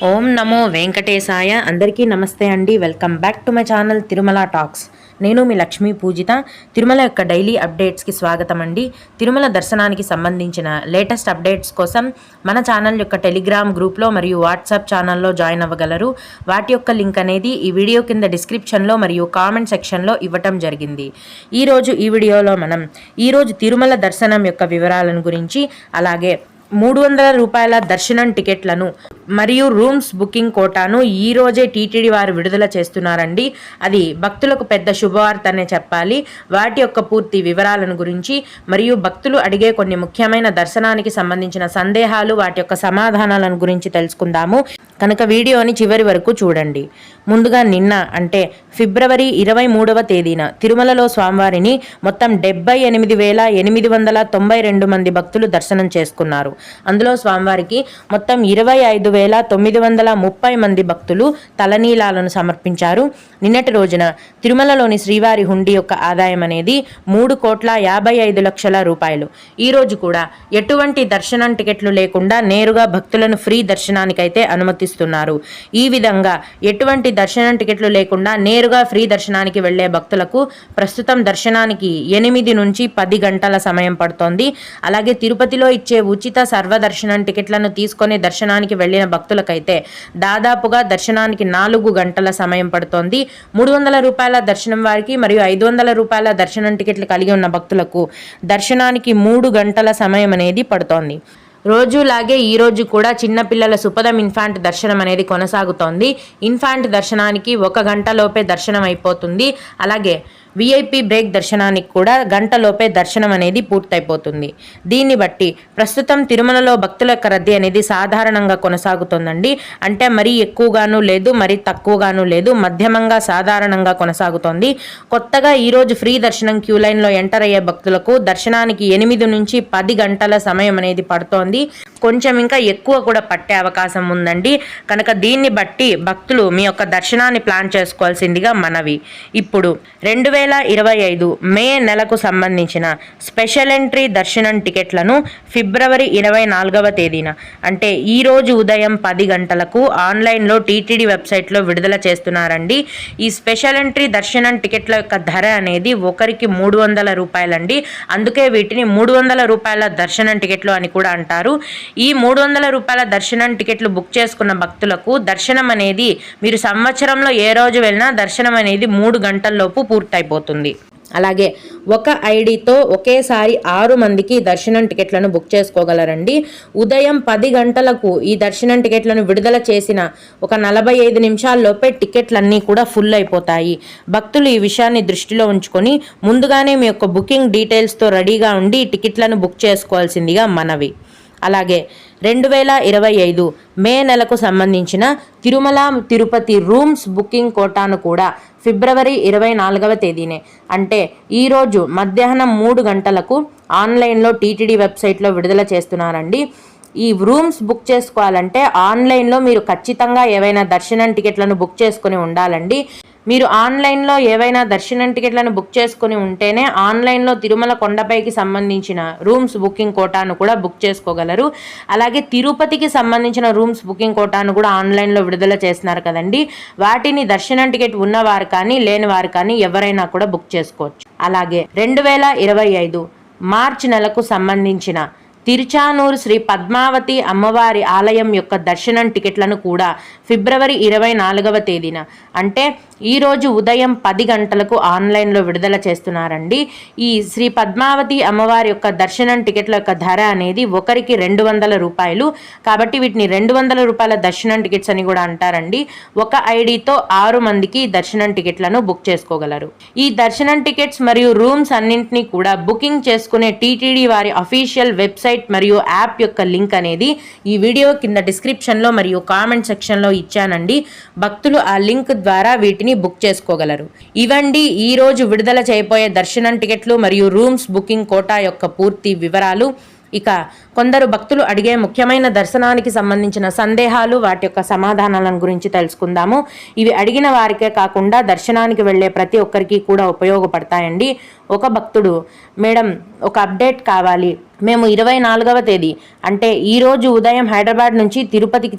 ఓం నమో వెంకటేశాయ. అందరికీ నమస్తే అండి. Welcome back to my channel Tirumala talks. నేను మీ లక్ష్మీ పూజిత. తిరుమల యొక్క డైలీ అప్డేట్స్కి స్వాగతం అండి. తిరుమల దర్శనానికి సంబంధించిన లేటెస్ట్ అప్డేట్స్ కోసం మన ఛానల్ యొక్క టెలిగ్రామ్ గ్రూప్లో మరియు వాట్సాప్ ఛానల్లో జాయిన్ అవ్వగలరు. వాటి యొక్క లింక్ అనేది ఈ వీడియో కింద డిస్క్రిప్షన్లో మరియు కామెంట్ సెక్షన్లో ఇవ్వటం జరిగింది. ఈరోజు ఈ వీడియోలో మనం ఈరోజు తిరుమల దర్శనం యొక్క వివరాలను గురించి, అలాగే 300 రూపాయల దర్శనం టికెట్లను మరియు రూమ్స్ బుకింగ్ కోటాను ఈ రోజే టీటీడీ వారు విడుదల చేస్తున్నారండి. అది భక్తులకు పెద్ద శుభవార్త అనే చెప్పాలి. వాటి యొక్క పూర్తి వివరాలను గురించి మరియు భక్తులు అడిగే కొన్ని ముఖ్యమైన దర్శనానికి సంబంధించిన సందేహాలు, వాటి యొక్క సమాధానాలను గురించి తెలుసుకుందాము. కనుక వీడియోని చివరి వరకు చూడండి. ముందుగా నిన్న అంటే ఫిబ్రవరి 23వ తేదీన తిరుమలలో స్వామివారిని మొత్తం 78,892 మంది భక్తులు దర్శనం చేసుకున్నారు. అందులో స్వామివారికి మొత్తం 25,930 మంది భక్తులు తలనీలాలను సమర్పించారు. నిన్నటి రోజున తిరుమలలోని శ్రీవారి హుండీ యొక్క ఆదాయం అనేది 3,55,00,000 రూపాయలు. ఈ రోజు కూడా ఎటువంటి దర్శనం టికెట్లు లేకుండా నేరుగా భక్తులను ఫ్రీ దర్శనానికైతే అనుమతిస్తున్నారు. ఈ విధంగా ఎటువంటి దర్శనం టికెట్లు లేకుండా నేరుగా ఫ్రీ దర్శనానికి వెళ్లే భక్తులకు ప్రస్తుతం దర్శనానికి 8 నుంచి 10 గంటల సమయం పడుతోంది. అలాగే తిరుపతిలో ఇచ్చే ఉచిత సర్వదర్శనం టికెట్లను తీసుకొని దర్శనానికి వెళ్లిన భక్తులకైతే దాదాపుగా దర్శనానికి 4 గంటల సమయం పడుతోంది. 300 రూపాయల దర్శనం వారికి మరియు 500 రూపాయల దర్శనం టికెట్లు కలిగి ఉన్న భక్తులకు దర్శనానికి 3 గంటల సమయం అనేది పడుతోంది. రోజులాగే ఈ రోజు కూడా చిన్నపిల్లల సుపదం ఇన్ఫాంట్ దర్శనం అనేది కొనసాగుతోంది. ఇన్ఫాంట్ దర్శనానికి 1 గంటలోపే దర్శనం అయిపోతుంది. అలాగే విఐపి బ్రేక్ దర్శనానికి కూడా గంటలోపే దర్శనం అనేది పూర్తయిపోతుంది. దీన్ని బట్టి ప్రస్తుతం తిరుమలలో భక్తుల యొక్క రద్దీ అనేది సాధారణంగా కొనసాగుతోందండి. అంటే మరీ ఎక్కువగాను లేదు, మరీ తక్కువగాను లేదు, మధ్యమంగా సాధారణంగా కొనసాగుతోంది. కొత్తగా ఈరోజు ఫ్రీ దర్శనం క్యూ లైన్లో ఎంటర్ అయ్యే భక్తులకు దర్శనానికి 8 నుంచి 10 గంటల సమయం అనేది పడుతోంది. కొంచెం ఇంకా ఎక్కువ కూడా పట్టే అవకాశం ఉందండి. కనుక దీన్ని బట్టి భక్తులు మీ యొక్క దర్శనాన్ని ప్లాన్ చేసుకోవాల్సిందిగా మనవి. ఇప్పుడు 2025 మే నెలకు సంబంధించిన స్పెషల్ ఎంట్రీ దర్శనం టికెట్లను ఫిబ్రవరి 24వ తేదీన అంటే ఈరోజు ఉదయం 10 గంటలకు ఆన్లైన్లో టీటీడీ వెబ్సైట్లో విడుదల చేస్తున్నారండి. ఈ స్పెషల్ ఎంట్రీ దర్శనం టికెట్ల యొక్క ధర అనేది ఒకరికి 300 రూపాయలండి. అందుకే వీటిని 300 రూపాయల దర్శనం టికెట్లు అని కూడా అంటారు. ఈ 300 రూపాయల దర్శనం టికెట్లు బుక్ చేసుకున్న భక్తులకు దర్శనం అనేది మీరు సంవత్సరంలో ఏ రోజు వెళ్ళినా దర్శనం అనేది 3 గంటల్లోపు పూర్తయిపోతుంది. అలాగే ఒక ఐడితో ఒకేసారి 6 మందికి దర్శనం టికెట్లను బుక్ చేసుకోగలరండి. ఉదయం 10 గంటలకు ఈ దర్శనం టికెట్లను విడుదల చేసిన ఒక 45 నిమిషాల్లోపే టికెట్లన్నీ కూడా ఫుల్ అయిపోతాయి. భక్తులు ఈ విషయాన్ని దృష్టిలో ఉంచుకొని ముందుగానే మీ యొక్క బుకింగ్ డీటెయిల్స్తో రెడీగా ఉండి టికెట్లను బుక్ చేసుకోవాల్సిందిగా మనవి. అలాగే 2025 మే నెలకు సంబంధించిన తిరుమల తిరుపతి రూమ్స్ బుకింగ్ కోటాను కూడా ఫిబ్రవరి 24వ తేదీనే అంటే ఈరోజు మధ్యాహ్నం 3 గంటలకు ఆన్లైన్లో టీటీడీ వెబ్సైట్లో విడుదల చేస్తున్నారండి. ఈ రూమ్స్ బుక్ చేసుకోవాలంటే ఆన్లైన్లో మీరు ఖచ్చితంగా ఏవైనా దర్శనం టికెట్లను బుక్ చేసుకొని ఉండాలండి. మీరు ఆన్లైన్లో ఏవైనా దర్శనం టికెట్లను బుక్ చేసుకుని ఉంటేనే ఆన్లైన్లో తిరుమల కొండపైకి సంబంధించిన రూమ్స్ బుకింగ్ కోటాను కూడా బుక్ చేసుకోగలరు. అలాగే తిరుపతికి సంబంధించిన రూమ్స్ బుకింగ్ కోటాను కూడా ఆన్లైన్లో విడుదల చేస్తున్నారు కదండి. వాటిని దర్శనం టికెట్ ఉన్నవారు కానీ లేని వారు కానీ ఎవరైనా కూడా బుక్ చేసుకోవచ్చు. అలాగే 2025 మార్చి నెలకు సంబంధించిన తిరుచానూరు శ్రీ పద్మావతి అమ్మవారి ఆలయం యొక్క దర్శనం టికెట్లను కూడా ఫిబ్రవరి 24వ తేదీన అంటే ఈరోజు ఉదయం 10 గంటలకు ఆన్లైన్లో విడుదల చేస్తున్నారండి. ఈ శ్రీ పద్మావతి అమ్మవారి యొక్క దర్శనం టికెట్ల యొక్క ధర అనేది ఒకరికి 200 రూపాయలు. కాబట్టి వీటిని 200 రూపాయల దర్శనం టికెట్స్ అని కూడా అంటారండి. ఒక ఐడితో 6 మందికి దర్శనం టికెట్లను బుక్ చేసుకోగలరు. ఈ దర్శనం టికెట్స్ మరియు రూమ్స్ అన్నింటినీ కూడా బుకింగ్ చేసుకునే టీటీడీ వారి అఫీషియల్ వెబ్సైట్ మరియు యాప్ యొక్క లింక్ అనేది ఈ వీడియో కింద డిస్క్రిప్షన్లో మరియు కామెంట్ సెక్షన్లో ఇచ్చానండి. భక్తులు ఆ లింక్ ద్వారా వీటిని బుక్ చేసుకోగలరు. ఇవండి ఈ రోజు విడుదల చేయబోయే దర్శనం టికెట్లు మరియు రూమ్స్ బుకింగ్ కోటా యొక్క పూర్తి వివరాలు. ఇక కొందరు భక్తులు అడిగే ముఖ్యమైన దర్శనానికి సంబంధించిన సందేహాలు, వాటి యొక్క సమాధానాలను గురించి తెలుసుకుందాము. ఇవి అడిగిన వారికే కాకుండా దర్శనానికి వెళ్ళే ప్రతి ఒక్కరికి కూడా ఉపయోగపడతాయండి. ఒక భక్తుడు, మేడం ఒక అప్డేట్ కావాలి, మేము 24వ తేదీ అంటే ఈరోజు ఉదయం హైదరాబాద్ నుంచి తిరుపతికి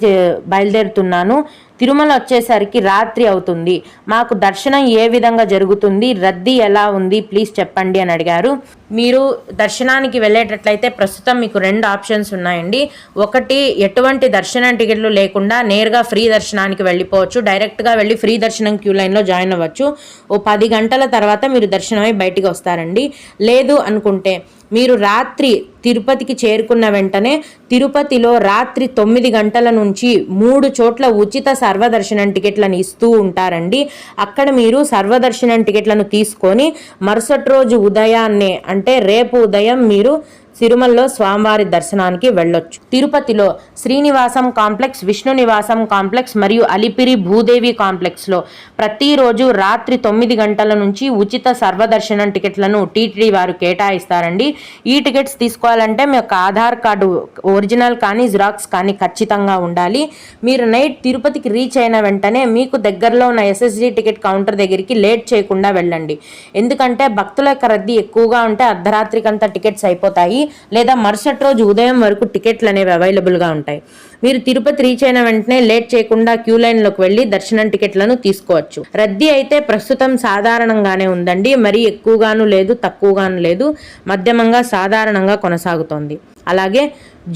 బయలుదేరుతున్నాను. తిరుమల వచ్చేసరికి రాత్రి అవుతుంది. మాకు దర్శనం ఏ విధంగా జరుగుతుంది, రద్దీ ఎలా ఉంది, ప్లీజ్ చెప్పండి అని అడిగారు. మీరు దర్శనానికి వెళ్ళేటట్లయితే ప్రస్తుతం మీకు 2 ఆప్షన్స్ ఉన్నాయండి. ఒకటి, ఎటువంటి దర్శనం టికెట్లు లేకుండా నేరుగా ఫ్రీ దర్శనానికి వెళ్ళిపోవచ్చు. డైరెక్ట్గా వెళ్ళి ఫ్రీ దర్శనం క్యూ లైన్లో జాయిన్ అవ్వచ్చు. ఓ 10 గంటల తర్వాత మీరు దర్శనమై బయటికి వస్తారండి. లేదు అనుకుంటే మీరు రాత్రి తిరుపతికి చేరుకున్న వెంటనే తిరుపతిలో రాత్రి 9 గంటల నుంచి 3 చోట్ల ఉచిత సర్వదర్శనం టికెట్లను ఇస్తూ ఉంటారండి. అక్కడ మీరు సర్వదర్శనం టికెట్లను తీసుకొని మరుసటి రోజు ఉదయాన్నే అంటే రేపు ఉదయం మీరు తిరుమలలో స్వామివారి దర్శనానికి వెళ్ళొచ్చు. తిరుపతిలో శ్రీనివాసం కాంప్లెక్స్, విష్ణు నివాసం కాంప్లెక్స్ మరియు అలిపిరి భూదేవి కాంప్లెక్స్లో ప్రతిరోజు రాత్రి 9 గంటల నుంచి ఉచిత సర్వదర్శనం టికెట్లను టీటీడీ వారు కేటాయిస్తారండి. ఈ టికెట్స్ తీసుకోవాలంటే మీ యొక్క ఆధార్ కార్డు ఒరిజినల్ కానీ జిరాక్స్ కానీ ఖచ్చితంగా ఉండాలి. మీరు నైట్ తిరుపతికి రీచ్ అయిన వెంటనే మీకు దగ్గరలో ఉన్న ఎస్ఎస్డి టికెట్ కౌంటర్ దగ్గరికి లేట్ చేయకుండా వెళ్ళండి. ఎందుకంటే భక్తుల యొక్క రద్దీ ఎక్కువగా ఉంటే అర్ధరాత్రికంతా టికెట్స్ అయిపోతాయి, లేదా మరుసటి రోజు ఉదయం వరకు టికెట్లు అనేవి అవైలబుల్గా ఉంటాయి. మీరు తిరుపతి రీచ్ అయిన వెంటనే లేట్ చేయకుండా క్యూ లైన్లోకి వెళ్ళి దర్శనం టికెట్లను తీసుకోవచ్చు. రద్దీ అయితే ప్రస్తుతం సాధారణంగానే ఉందండి. మరీ ఎక్కువగాను లేదు, తక్కువగాను లేదు, మధ్యమంగా సాధారణంగా కొనసాగుతోంది. అలాగే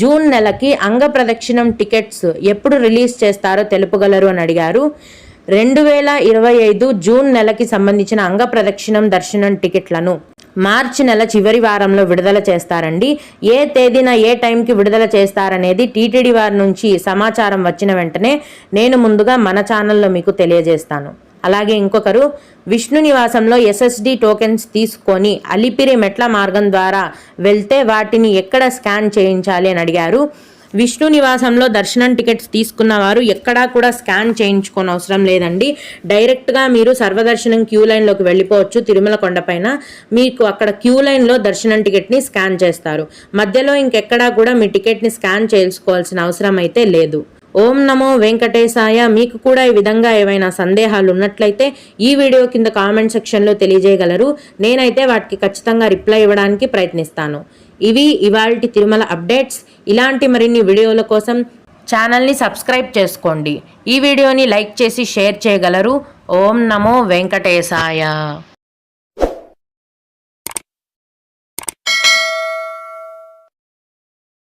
జూన్ నెలకి అంగ ప్రదక్షిణం టికెట్స్ ఎప్పుడు రిలీజ్ చేస్తారో తెలుపగలరు అని అడిగారు. 2025 జూన్ నెలకి సంబంధించిన అంగ ప్రదక్షిణం దర్శనం టికెట్లను మార్చి నెల చివరి వారంలో విడుదల చేస్తారండి. ఏ తేదీన ఏ టైంకి విడుదల చేస్తారనేది టీటీడీ వారి నుంచి సమాచారం వచ్చిన వెంటనే నేను ముందుగా మన ఛానల్లో మీకు తెలియజేస్తాను. అలాగే ఇంకొకరు, విష్ణు నివాసంలో ఎస్ఎస్డి టోకెన్స్ తీసుకొని అలిపిరి మెట్ల మార్గం ద్వారా వెళ్తే వాటిని ఎక్కడ స్కాన్ చేయించాలి అని అడిగారు. విష్ణు నివాసంలో దర్శనం టికెట్స్ తీసుకున్న వారు ఎక్కడా కూడా స్కాన్ చేయించుకోని అవసరం లేదండి. డైరెక్ట్గా మీరు సర్వదర్శనం క్యూ లైన్లోకి వెళ్ళిపోవచ్చు. తిరుమల కొండపైన మీకు అక్కడ క్యూ లైన్లో దర్శనం టికెట్ని స్కాన్ చేస్తారు. మధ్యలో ఇంకెక్కడా కూడా మీ టికెట్ని స్కాన్ చేసుకోవాల్సిన అవసరం అయితే లేదు. ఓం నమో వెంకటేశాయ. మీకు కూడా ఈ విధంగా ఏవైనా సందేహాలు ఉన్నట్లయితే ఈ వీడియో కింద కామెంట్ సెక్షన్లో తెలియజేయగలరు. నేనైతే వాటికి ఖచ్చితంగా రిప్లై ఇవ్వడానికి ప్రయత్నిస్తాను. ఇవి ఇవాల్టి తిరుమల అప్డేట్స్. ఇలాంటి మరిన్ని వీడియోల కోసం ఛానల్ని సబ్స్క్రైబ్ చేసుకోండి. ఈ వీడియోని లైక్ చేసి షేర్ చేయగలరు. ఓం నమో వెంకటేశాయ.